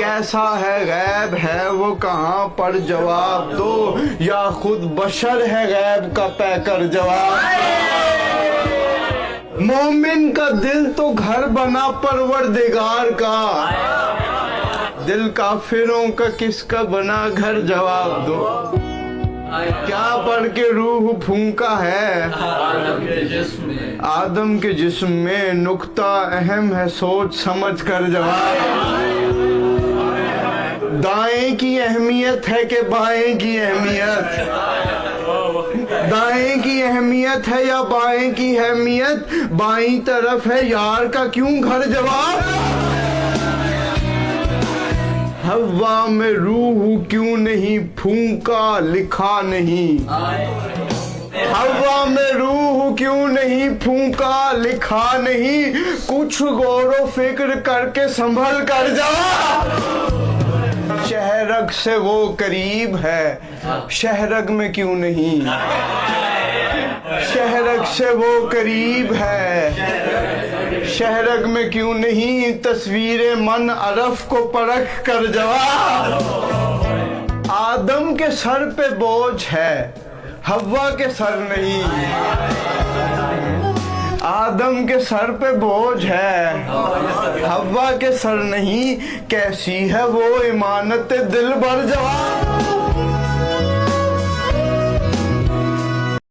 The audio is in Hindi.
कैसा है गैब है वो कहाँ पर, जवाब दो, या खुद बशर है गैब का पैकर जवाब। मोमिन का दिल तो घर बना परवरदिगार का, दिल काफिरों का किसका बना घर, जवाब दो। क्या पढ़ के रूह फूंका है आदम के जिस्म में, नुक्ता अहम है सोच समझ कर जवाब। दाएं की अहमियत है कि बाएं की अहमियत, दाएं की अहमियत है या बाएं की अहमियत, बाईं तरफ है यार का क्यों घर, जवाब। हवा में रूह क्यों नहीं फूंका लिखा नहीं, हवा में रूह क्यों नहीं फूंका लिखा नहीं, कुछ गौर फिक्र करके संभल कर जा। शहरग से वो करीब है शहरग में क्यों नहीं, शहरग से वो करीब है शहरग में क्यों नहीं, तस्वीर मन अरफ को परख कर जवाब। आदम के सर पे बोझ है हव्वा के सर नहीं, आदम के सर पे बोझ है हव्वा के सर नहीं, कैसी है वो इमानत दिल भर जवाब।